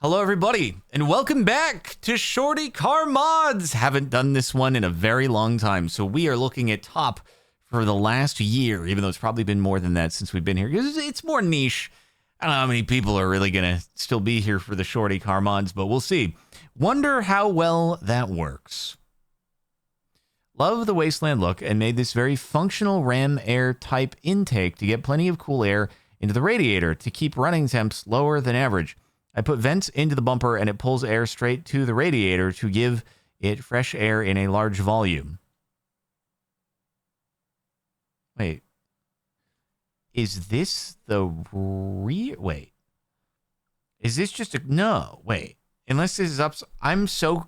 Hello everybody, and welcome back to Shorty Car Mods. Haven't done this one in a very long time, so we are looking at top for the last year, even though it's probably been more than that since we've been here, because it's more niche. I don't know how many people are really gonna still be here for the Shorty Car Mods, but we'll see. Wonder how well that works. Love the Wasteland look and made this very functional ram air type intake to get plenty of cool air into the radiator to keep running temps lower than average. I put vents into the bumper and it pulls air straight to the radiator to give it fresh air in a large volume. Wait. Is this the wait. Is this just a... No, wait. Unless this is up... I'm so...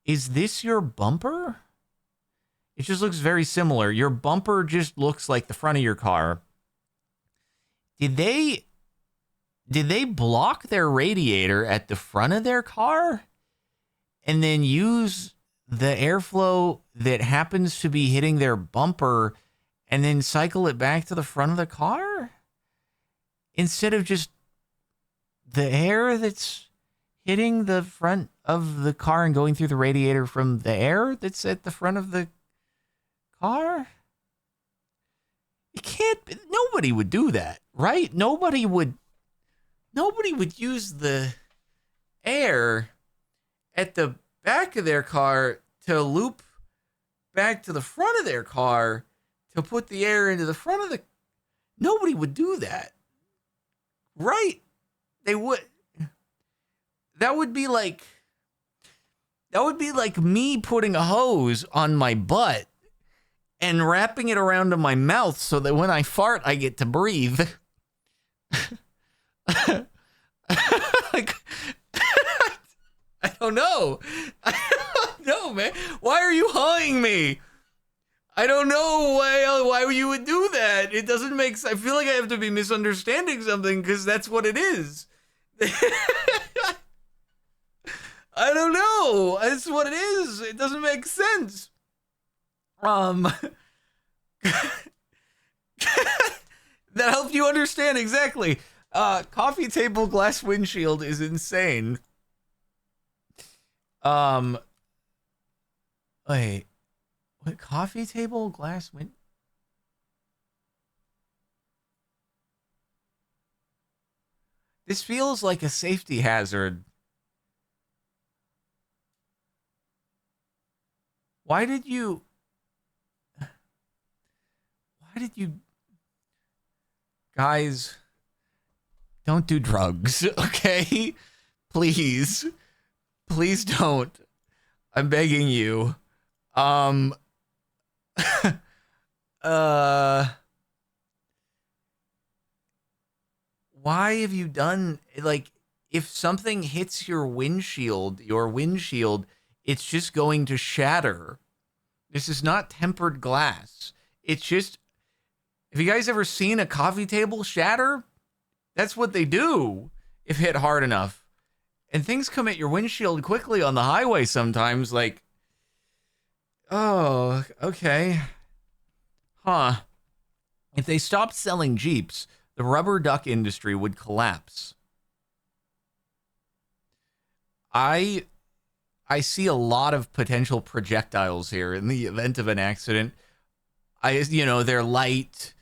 Is this your bumper? It just looks very similar. Your bumper just looks like the front of your car. Did they block their radiator at the front of their car and then use the airflow that happens to be hitting their bumper and then cycle it back to the front of the car? Instead of just the air that's hitting the front of the car and going through the radiator from the air that's at the front of the car? It can't... Nobody would do that, right? Nobody would use the air at the back of their car to loop back to the front of their car to put the air into the front of the... Nobody would do that. Right? They would... That would be like me putting a hose on my butt and wrapping it around my mouth so that when I fart, I get to breathe. Like, I don't know. I don't know, man. Why are you hawing me? I don't know why you would do that. It doesn't make sense. I feel like I have to be misunderstanding something because that's what it is. I don't know. That's what it is. It doesn't make sense. That helped you understand exactly. Coffee table glass windshield is insane. Wait. What, coffee table glass This feels like a safety hazard. Why did you... Guys, don't do drugs, okay? Please. Please don't. I'm begging you. Why have you done... Like, if something hits your windshield, it's just going to shatter. This is not tempered glass. It's just... Have you guys ever seen a coffee table shatter? That's what they do if hit hard enough. And things come at your windshield quickly on the highway sometimes, like... Oh, okay. Huh. If they stopped selling Jeeps, the rubber duck industry would collapse. I see a lot of potential projectiles here in the event of an accident. They're light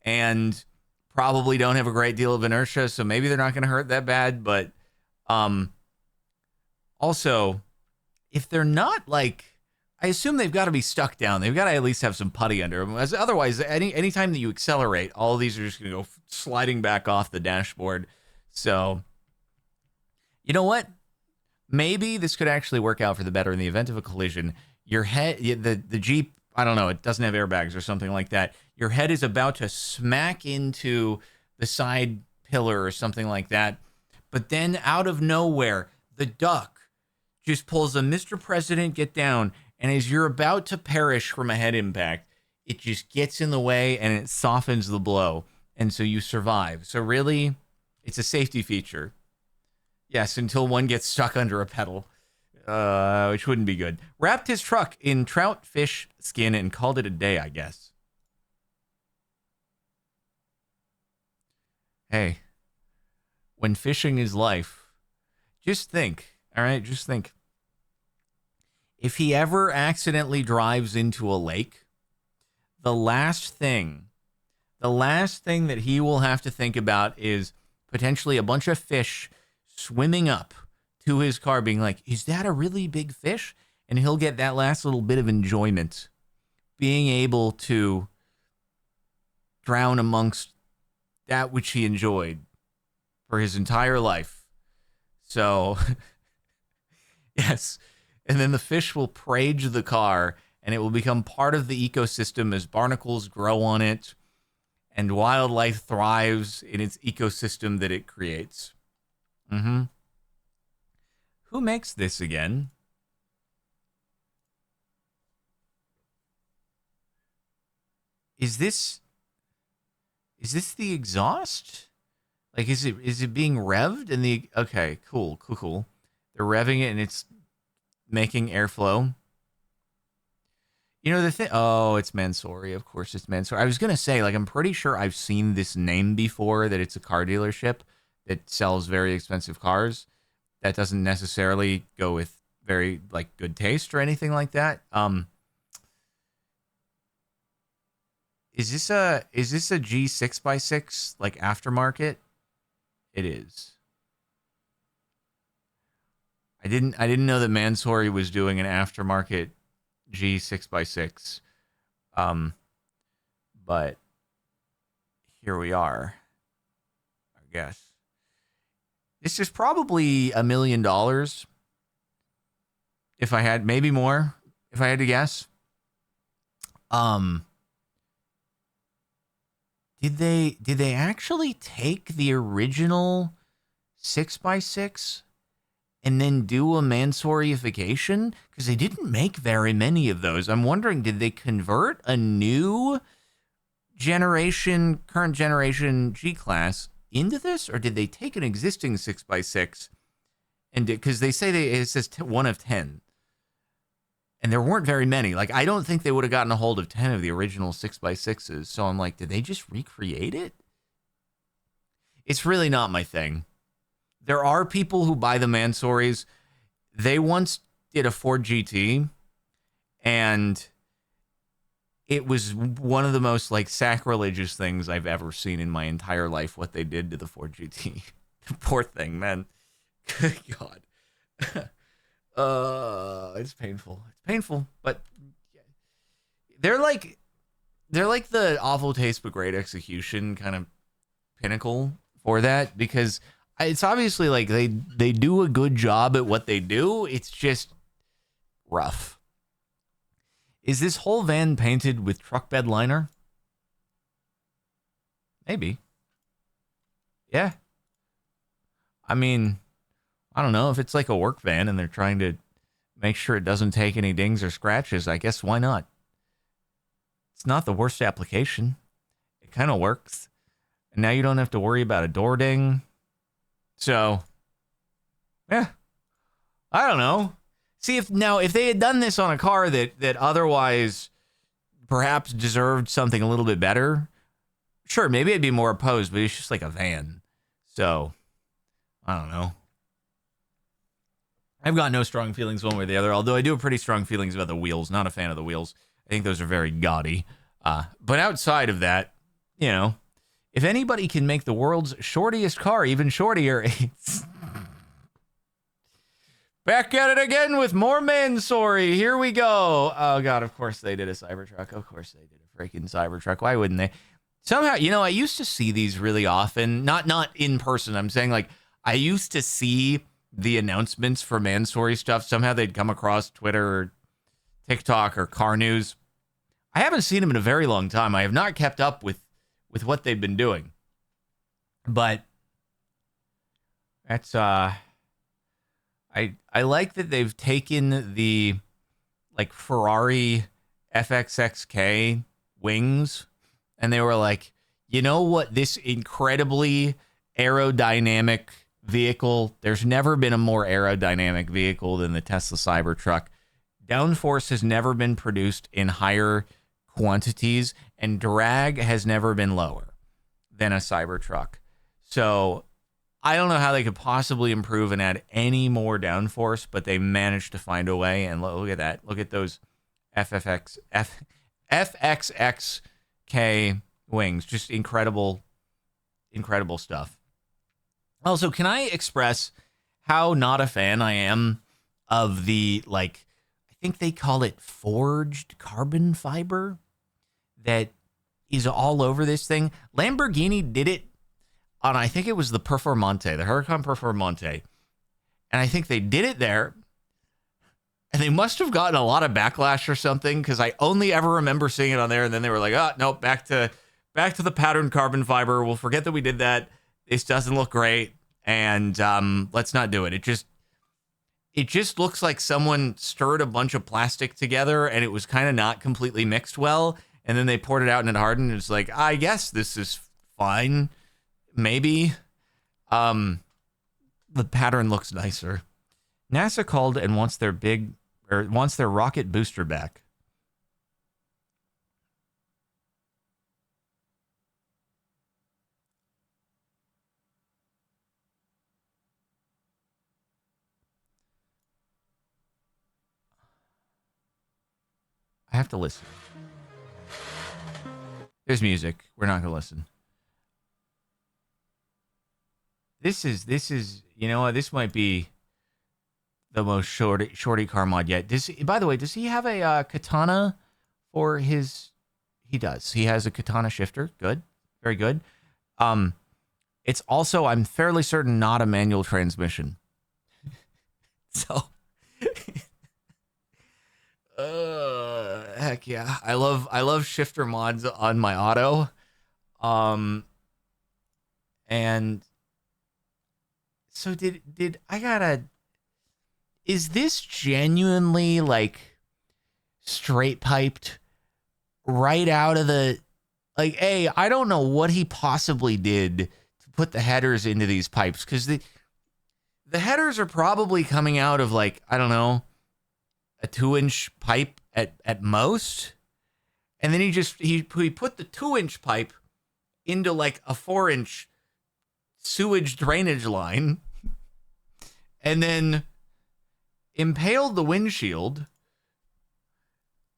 and probably don't have a great deal of inertia, so maybe they're not going to hurt that bad. But also, if they're not, like, I assume they've got to be stuck down. They've got to at least have some putty under them. Otherwise, anytime that you accelerate, all of these are just going to go sliding back off the dashboard. So, you know what? Maybe this could actually work out for the better in the event of a collision. Your head, the Jeep, I don't know, it doesn't have airbags or something like that. Your head is about to smack into the side pillar or something like that. But then out of nowhere, the duck just pulls a Mr. President get down. And as you're about to perish from a head impact, it just gets in the way and it softens the blow. And so you survive. So really, it's a safety feature. Yes, until one gets stuck under a pedal, which wouldn't be good. Wrapped his truck in trout fish skin and called it a day, I guess. Hey, when fishing is life, Just think, all right? Just think. If he ever accidentally drives into a lake, the last thing that he will have to think about is potentially a bunch of fish swimming up to his car being like, is that a really big fish? And he'll get that last little bit of enjoyment, being able to drown amongst that which he enjoyed for his entire life. So, yes. And then the fish will prage the car, and it will become part of the ecosystem as barnacles grow on it, and wildlife thrives in its ecosystem that it creates. Mm-hmm. Who makes this again? Is this the exhaust? Like, is it being revved? And okay, cool. They're revving it, and it's making airflow. You know the thing? Oh, it's Mansory. Of course, it's Mansory. I was gonna say, like, I'm pretty sure I've seen this name before. That it's a car dealership that sells very expensive cars. That doesn't necessarily go with very like good taste or anything like that. Is this a G6x6 like aftermarket? It is. I didn't know that Mansory was doing an aftermarket G6x6. But here we are. I guess. This is probably $1 million. If I had, maybe more, if I had to guess. Did they actually take the original 6x6 and then do a Mansoryification? Because they didn't make very many of those. I'm wondering, did they convert a new current generation G-Class into this? Or did they take an existing 6x6 and because they say it says 1 of 10. And there weren't very many. Like, I don't think they would have gotten a hold of 10 of the original 6x6s. So I'm like, did they just recreate it? It's really not my thing. There are people who buy the Mansorys. They once did a Ford GT, and it was one of the most, like, sacrilegious things I've ever seen in my entire life, what they did to the Ford GT. Poor thing, man. Good God. It's painful. It's painful, but they're like the awful taste but great execution kind of pinnacle for that, because it's obviously like they do a good job at what they do. It's just rough. Is this whole van painted with truck bed liner? Maybe. Yeah. I mean, I don't know if it's like a work van and they're trying to make sure it doesn't take any dings or scratches. I guess why not? It's not the worst application. It kind of works. And now you don't have to worry about a door ding. So, yeah. I don't know. See, if they had done this on a car that otherwise perhaps deserved something a little bit better, sure, maybe I'd be more opposed, but it's just like a van. So, I don't know. I've got no strong feelings one way or the other, although I do have pretty strong feelings about the wheels. Not a fan of the wheels. I think those are very gaudy. But outside of that, you know, if anybody can make the world's shortiest car even shortier, it's... Back at it again with more Mansory. Here we go. Oh, God, of course they did a Cybertruck. Of course they did a freaking Cybertruck. Why wouldn't they? Somehow, you know, I used to see these really often. Not in person. I'm saying, like, I used to see the announcements for Mansory stuff. Somehow they'd come across Twitter or TikTok or Car News. I haven't seen them in a very long time. I have not kept up with what they've been doing. But that's I like that they've taken the like Ferrari FXXK wings and they were like, you know what, this incredibly aerodynamic vehicle, there's never been a more aerodynamic vehicle than the Tesla Cybertruck. Downforce has never been produced in higher quantities, and drag has never been lower than a Cybertruck. So I don't know how they could possibly improve and add any more downforce, but they managed to find a way. And look at that. Look at those FXXK wings. Just incredible, incredible stuff. Also, can I express how not a fan I am of the, like, I think they call it forged carbon fiber that is all over this thing. Lamborghini did it on, I think it was the Performante, the Huracan Performante. And I think they did it there. And they must have gotten a lot of backlash or something, because I only ever remember seeing it on there. And then they were like, oh, no, back to the patterned carbon fiber. We'll forget that we did that. This doesn't look great. And let's not do it. It just looks like someone stirred a bunch of plastic together and it was kind of not completely mixed well. And then they poured it out and it hardened. And it's like, I guess this is fine. Maybe. The pattern looks nicer. NASA called and wants their rocket booster back. I have to listen. There's music. We're not going to listen. This is, you know what? This might be the most shorty car mod yet. By the way, does he have a katana for his? He does. He has a katana shifter. Good. Very good. It's also, I'm fairly certain, not a manual transmission. So, heck yeah. I love shifter mods on my auto. And so did I gotta, is this genuinely like straight piped right out of the, like, I don't know what he possibly did to put the headers into these pipes, because the headers are probably coming out of, like, I don't know, a 2-inch pipe at most. And then he put the 2-inch pipe into like a 4-inch sewage drainage line and then impaled the windshield.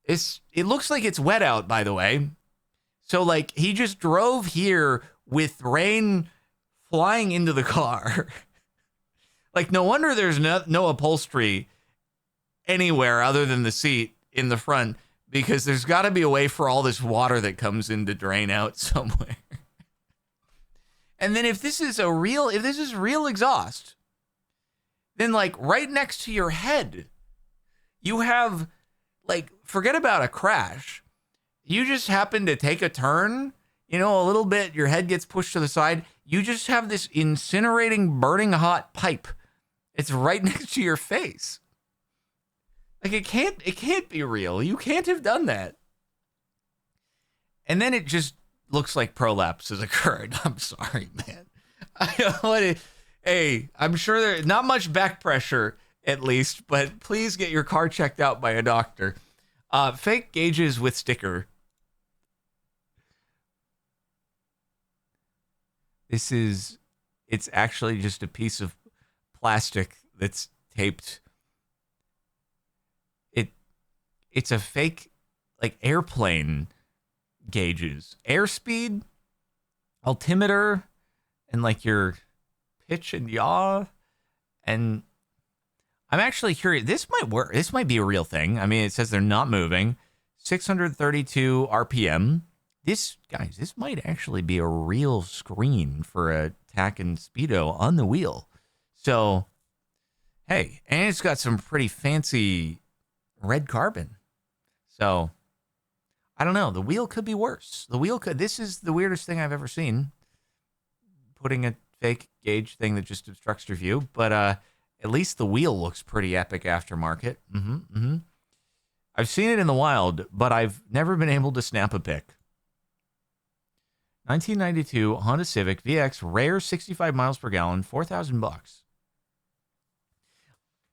It looks like it's wet out, by the way. So, like, he just drove here with rain flying into the car. Like, no wonder there's no upholstery anywhere other than the seat in the front, because there's got to be a way for all this water that comes in to drain out somewhere. And then if this is real exhaust, then, like, right next to your head, you have, like, forget about a crash. You just happen to take a turn, you know, a little bit, your head gets pushed to the side. You just have this incinerating, burning hot pipe. It's right next to your face. Like, it can't be real. You can't have done that. And then it just looks like prolapse has occurred. I'm sorry, man. Hey, I'm sure there's not much back pressure, at least, but please get your car checked out by a doctor. Fake gauges with sticker. It's actually just a piece of plastic that's taped. It's a fake, like, airplane gauges. Airspeed, altimeter, and, like, your pitch and yaw. And I'm actually curious. This might work. This might be a real thing. I mean, it says they're not moving. 632 RPM. This might actually be a real screen for a tack and speedo on the wheel. So, hey, and it's got some pretty fancy red carbon. So, I don't know. The wheel could be worse. This is the weirdest thing I've ever seen. Putting a fake gauge thing that just obstructs your view. But at least the wheel looks pretty epic aftermarket. I've seen it in the wild, but I've never been able to snap a pic. 1992 Honda Civic VX, rare 65 miles per gallon, $4,000.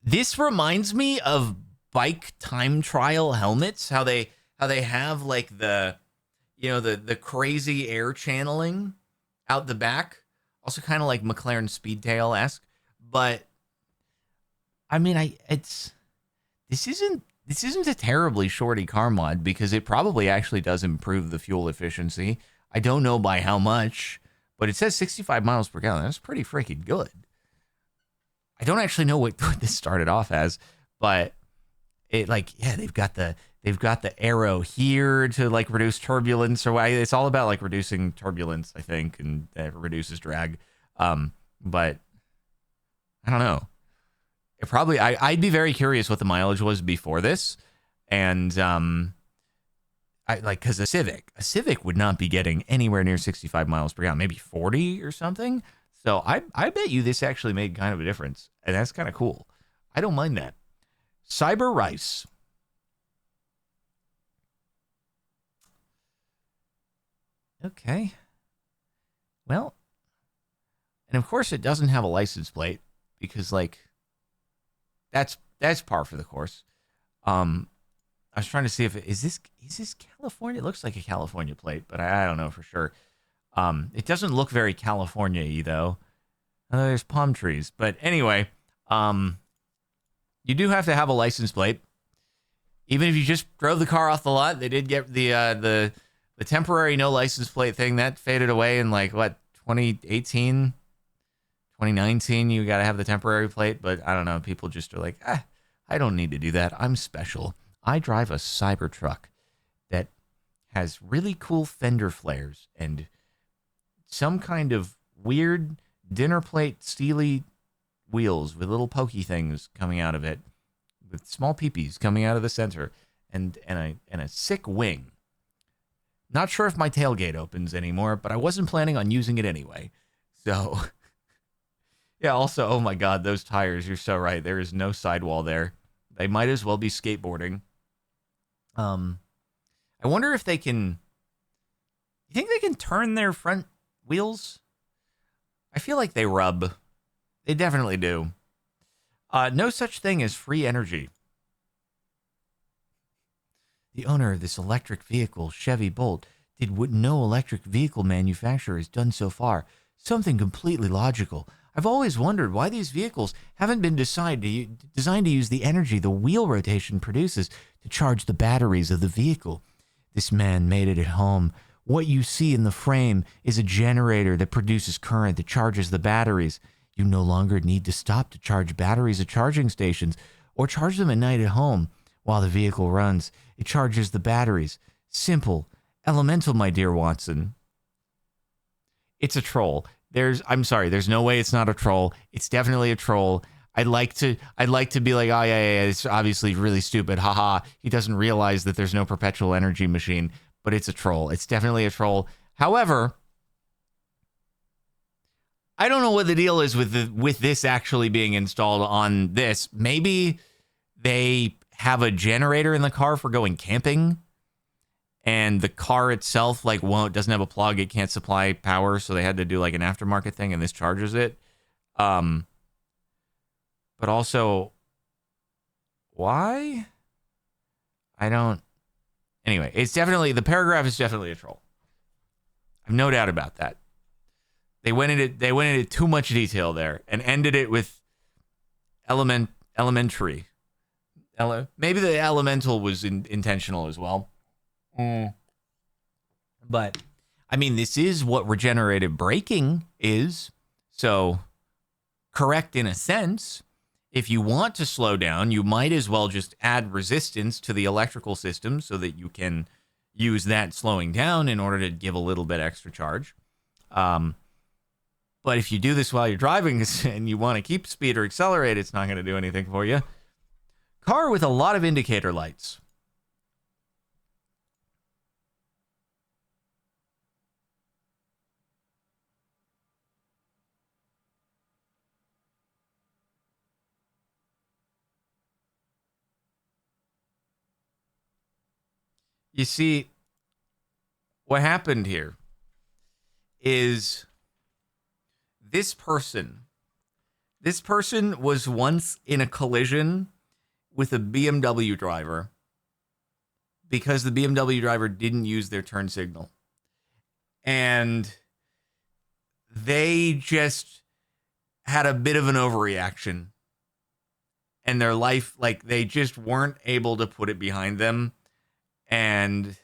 This reminds me of bike time trial helmets, how they have, like, the crazy air channeling out the back Also kind of like McLaren Speedtail-esque. But I mean, this isn't a terribly shorty car mod because it probably actually does improve the fuel efficiency. I don't know by how much, but it says 65 miles per gallon. That's pretty freaking good. I don't actually know what this started off as, but it they've got the arrow here to like reduce turbulence, or it's all about like reducing turbulence, I think, and it reduces drag. But I don't know. It probably I'd be very curious what the mileage was before this, and because a Civic would not be getting anywhere near 65 miles per gallon, maybe 40 or something. So I bet you this actually made kind of a difference, and that's kind of cool. I don't mind that. Cyber Rice. Okay. Well, and of course it doesn't have a license plate because like that's par for the course. I was trying to see if is this California? It looks like a California plate, but I don't know for sure. It doesn't look very California-y though. There's palm trees, but anyway, you do have to have a license plate. Even if you just drove the car off the lot, they did get the temporary no license plate thing that faded away in like what 2018, 2019. You got to have the temporary plate, but I don't know. People just are like, I don't need to do that. I'm special. I drive a Cybertruck that has really cool fender flares and some kind of weird dinner plate steely wheels with little pokey things coming out of it, with small peepees coming out of the center, and a sick wing. Not sure if my tailgate opens anymore, but I wasn't planning on using it anyway. So, yeah, also, oh my God, those tires, you're so right. There is no sidewall there. They might as well be skateboarding. I wonder if they can... You think they can turn their front wheels? I feel like they rub. They definitely do. No such thing as free energy. The owner of this electric vehicle, Chevy Bolt, did what no electric vehicle manufacturer has done so far. Something completely logical. I've always wondered why these vehicles haven't been designed to use the energy the wheel rotation produces to charge the batteries of the vehicle. This man made it at home. What you see in the frame is a generator that produces current that charges the batteries. You no longer need to stop to charge batteries at charging stations or charge them at night at home while the vehicle runs. It charges the batteries. Simple. Elemental, my dear Watson. It's a troll. I'm sorry, there's no way it's not a troll. It's definitely a troll. I'd like to be like, oh yeah, it's obviously really stupid. Haha. He doesn't realize that there's no perpetual energy machine, but it's a troll. It's definitely a troll. However, I don't know what the deal is with this actually being installed on this. Maybe they have a generator in the car for going camping, and the car itself doesn't have a plug. It can't supply power, so they had to do like an aftermarket thing, and this charges it. But also, why? I don't. Anyway, the paragraph is definitely a troll. I have no doubt about that. They went into too much detail there and ended it with elementary. Maybe the elemental was intentional as well. But, I mean, this is what regenerative braking is. So, correct in a sense. If you want to slow down, you might as well just add resistance to the electrical system so that you can use that slowing down in order to give a little bit extra charge. But if you do this while you're driving and you want to keep speed or accelerate, it's not going to do anything for you. Car with a lot of indicator lights. You see, what happened here is this person was once in a collision with a BMW driver because the BMW driver didn't use their turn signal. And they just had a bit of an overreaction. And their life, like, they just weren't able to put it behind them. And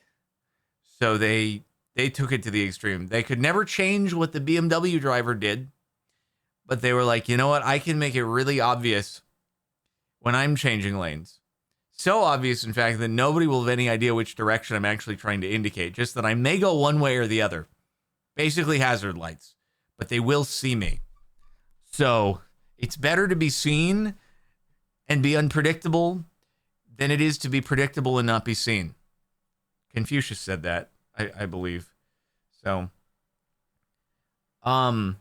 so they took it to the extreme. They could never change what the BMW driver did. But they were like, you know what? I can make it really obvious when I'm changing lanes. So obvious, in fact, that nobody will have any idea which direction I'm actually trying to indicate. Just that I may go one way or the other. Basically hazard lights. But they will see me. So it's better to be seen and be unpredictable than it is to be predictable and not be seen. Confucius said that, I believe. So, what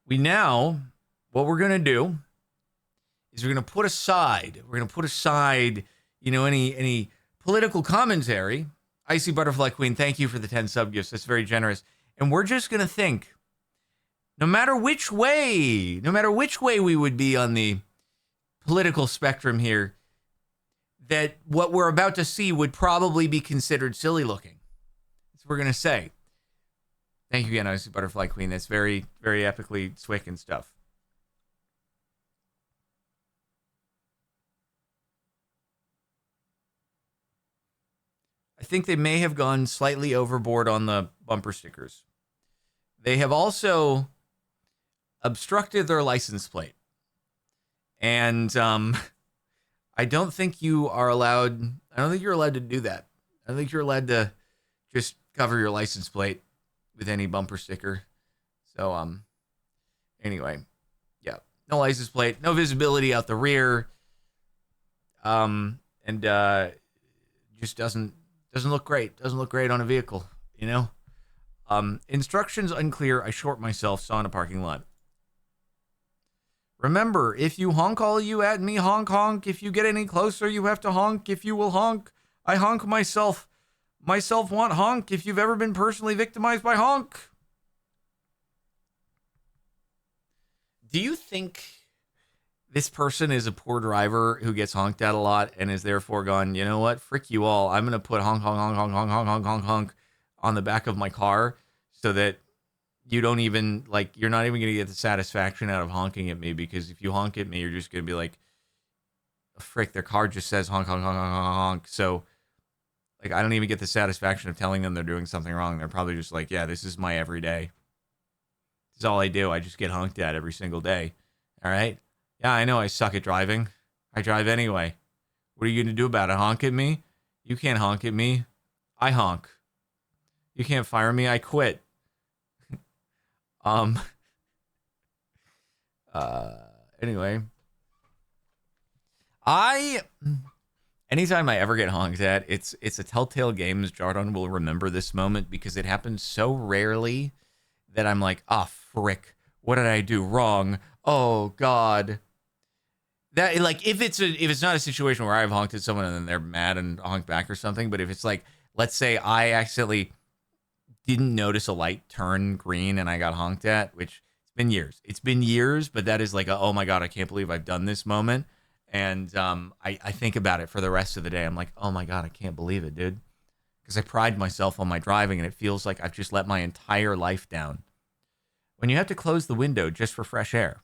we're going to do is we're going to put aside, any political commentary. Icy Butterfly Queen, thank you for the 10 sub gifts. That's very generous. And we're just going to think, no matter which way we would be on the political spectrum here, that what we're about to see would probably be considered silly looking. That's what we're going to say. Thank you again, Icy Butterfly Queen. That's very, very epically swick and stuff. I think they may have gone slightly overboard on the bumper stickers. They have also obstructed their license plate. And I don't think you are allowed. I don't think you're allowed to do that. I don't think you're allowed to just cover your license plate with any bumper sticker. So anyway, yeah, no license plate, no visibility out the rear, and just doesn't look great. Doesn't look great on a vehicle, you know. Instructions unclear. I short myself. Saw in a parking lot. Remember, if you honk all you at me, honk, honk. If you get any closer, you have to honk. If you will honk, I honk myself. Myself want honk. If you've ever been personally victimized by honk. Do you think this person is a poor driver who gets honked at a lot and is therefore gone, you know what? Frick you all. I'm going to put honk, honk, honk, honk, honk, honk, honk, honk, honk on the back of my car so that you don't even, like, you're not even going to get the satisfaction out of honking at me, because if you honk at me, you're just going to be like, frick, their car just says honk, honk, honk, honk, honk, honk. So, like, I don't even get the satisfaction of telling them they're doing something wrong. They're probably just like, yeah, this is my everyday. This is all I do. I just get honked at every single day. All right? Yeah, I know I suck at driving. I drive anyway. What are you going to do about it? Honk at me? You can't honk at me. I honk. You can't fire me. I quit. Anyway, anytime I ever get honked at, it's a Telltale Games. Jardon will remember this moment because it happens so rarely that I'm like, ah, frick, what did I do wrong? Oh God. That, like, if it's not a situation where I've honked at someone and then they're mad and honk back or something, but if it's like, let's say I accidentally didn't notice a light turn green and I got honked at, which it's been years, but that is like a, oh my God, I can't believe I've done this moment. And I think about it for the rest of the day. I'm like, oh my God, I can't believe it, dude. Because I pride myself on my driving and it feels like I've just let my entire life down. When you have to close the window just for fresh air.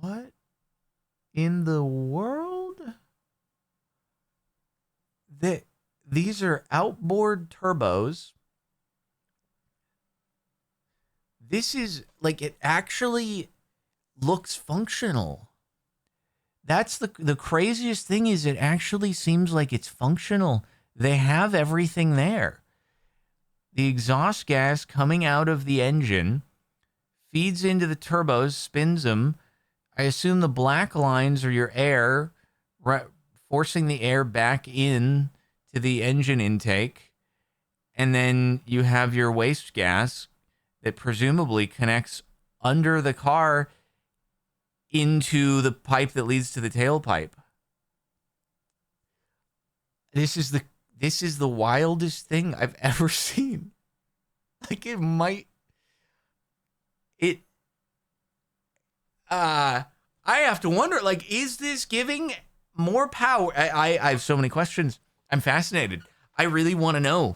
What in the world? These are outboard turbos. This is, like, it actually looks functional. That's the craziest thing, is it actually seems like it's functional. They have everything there. The exhaust gas coming out of the engine feeds into the turbos, spins them. I assume the black lines are your air, forcing the air back in to the engine intake. And then you have your waste gas that presumably connects under the car into the pipe that leads to the tailpipe. This is this is the wildest thing I've ever seen. Like I have to wonder, like, is this giving more power? I have so many questions. I'm fascinated. I really want to know.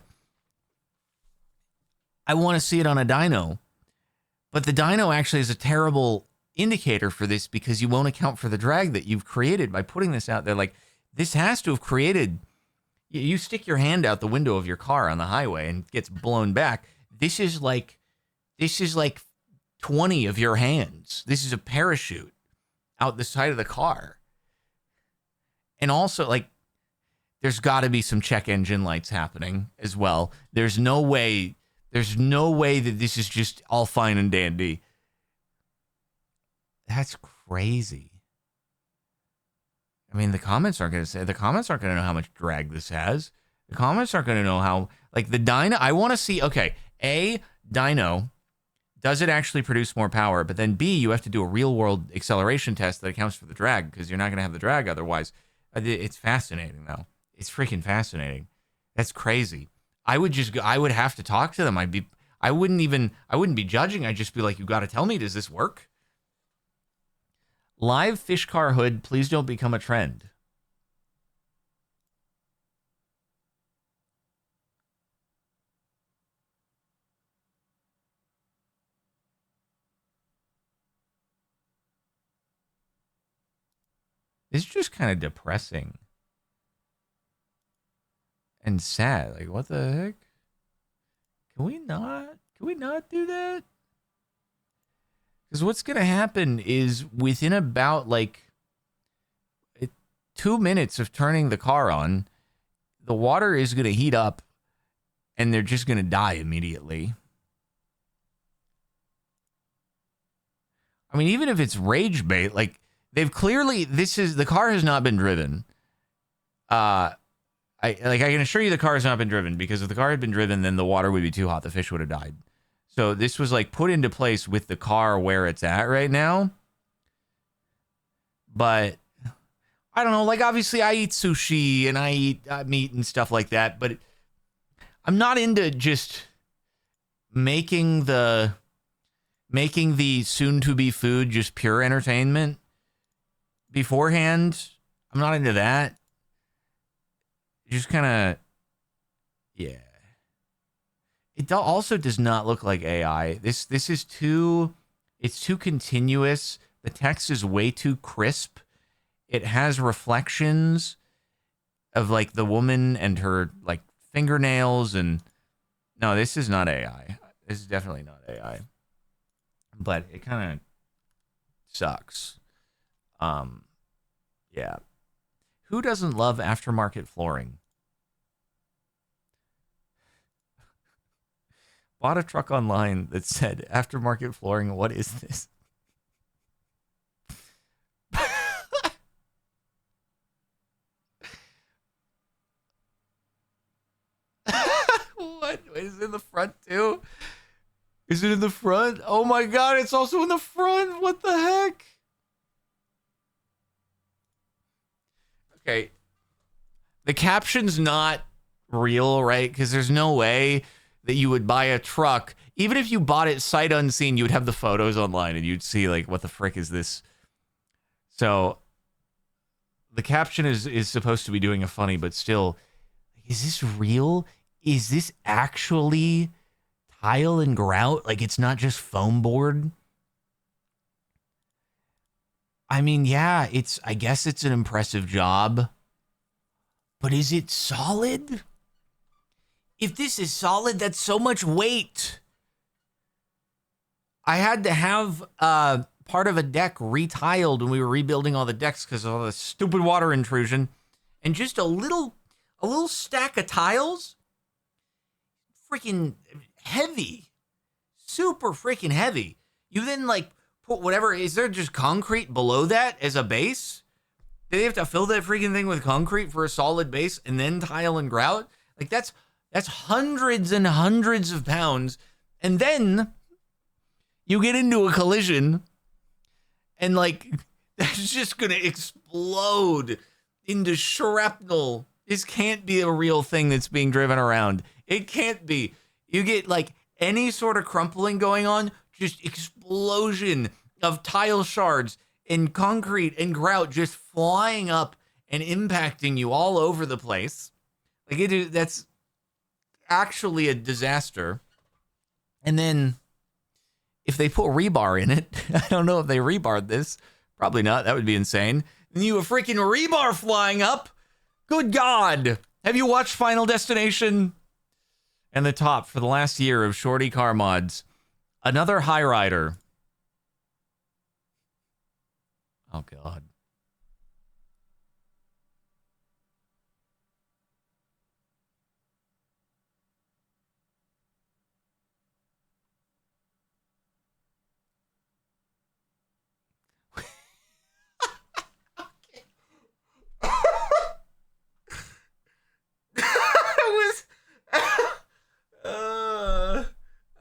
I want to see it on a dyno. But the dyno actually is a terrible indicator for this because you won't account for the drag that you've created by putting this out there. Like, this has to have created... You stick your hand out the window of your car on the highway and it gets blown back. This is like 20 of your hands. This is a parachute out the side of the car. And also, like, there's got to be some check engine lights happening as well. There's no way that this is just all fine and dandy. That's crazy. I mean, the comments aren't going to know how much drag this has. The comments aren't going to know how, like, the dyno. I want to see, okay, A, dyno, does it actually produce more power? But then B, you have to do a real world acceleration test that accounts for the drag because you're not going to have the drag otherwise. It's fascinating, though. It's freaking fascinating. That's crazy. I would have to talk to them. I wouldn't be judging. I'd just be like, you got to tell me, does this work? Live fish car hood, please don't become a trend. It's just kind of depressing. And sad. Like, what the heck? Can we not do that? Because what's going to happen is within about, like, 2 minutes of turning the car on, the water is going to heat up and they're just going to die immediately. I mean, even if it's rage bait, like, they've clearly, the car has not been driven. I can assure you the car has not been driven, because if the car had been driven, then the water would be too hot. The fish would have died. So this was, like, put into place with the car where it's at right now. But I don't know. Like, obviously, I eat sushi and I eat meat and stuff like that. But I'm not into just making the soon-to-be food just pure entertainment beforehand. I'm not into that. Just kind of, yeah. It also does not look like AI. This is too continuous. The text is way too crisp. It has reflections of, like, the woman and her, like, fingernails, and no, this is not AI. This is definitely not AI. But it kind of sucks. Yeah. Who doesn't love aftermarket flooring? Bought a truck online that said, aftermarket flooring, what is this? What? Wait, is it in the front too? Is it in the front? Oh my god, it's also in the front. What the heck? Okay. The caption's not real, right? Because there's no way that you would buy a truck. Even if you bought it sight unseen, you would have the photos online and you'd see, like, what the frick is this? So the caption is supposed to be doing a funny, but still, is this real? Is this actually tile and grout? Like, it's not just foam board? I mean, yeah, I guess it's an impressive job, but is it solid? If this is solid, that's so much weight. I had to have part of a deck retiled when we were rebuilding all the decks because of all the stupid water intrusion. And just a little stack of tiles, freaking heavy, super freaking heavy. You then, like, put whatever, is there just concrete below that as a base? Do they have to fill that freaking thing with concrete for a solid base and then tile and grout? Like, that's hundreds and hundreds of pounds. And then you get into a collision and, like, that's just going to explode into shrapnel This can't be a real thing that's being driven around. It can't be. You get like any sort of crumpling going on, just explosion of tile shards and concrete and grout just flying up and impacting you all over the place. Like that's actually a disaster. And then if they put rebar in it, I don't know if they rebarred this. Probably not. That would be insane. And you have a freaking rebar flying up. Good God. Have you watched Final Destination? And the top for the last year of Shorty Car Mods. Another high rider. Oh, God.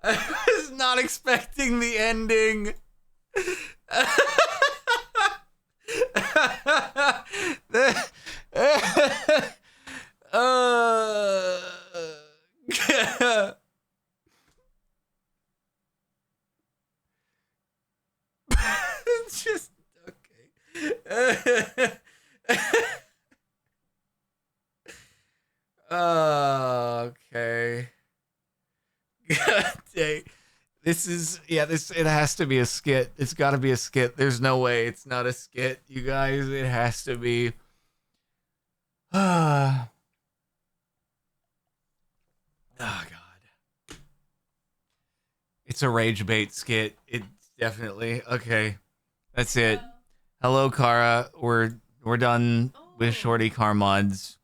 I was not expecting the ending. It's just okay. Okay. God dang. This is, yeah, it has to be a skit. It's got to be a skit. There's no way it's not a skit, you guys. It has to be. Oh, God. It's a rage bait skit. It's definitely. Okay. That's it. Hello, Kara. We're done with Shorty Car Mods.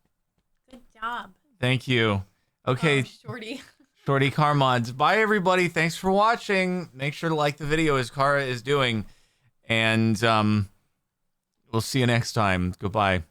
Good job. Thank you. Okay. Shorty. Shorty Car Mods. Bye, everybody. Thanks for watching. Make sure to like the video as Kara is doing. And we'll see you next time. Goodbye.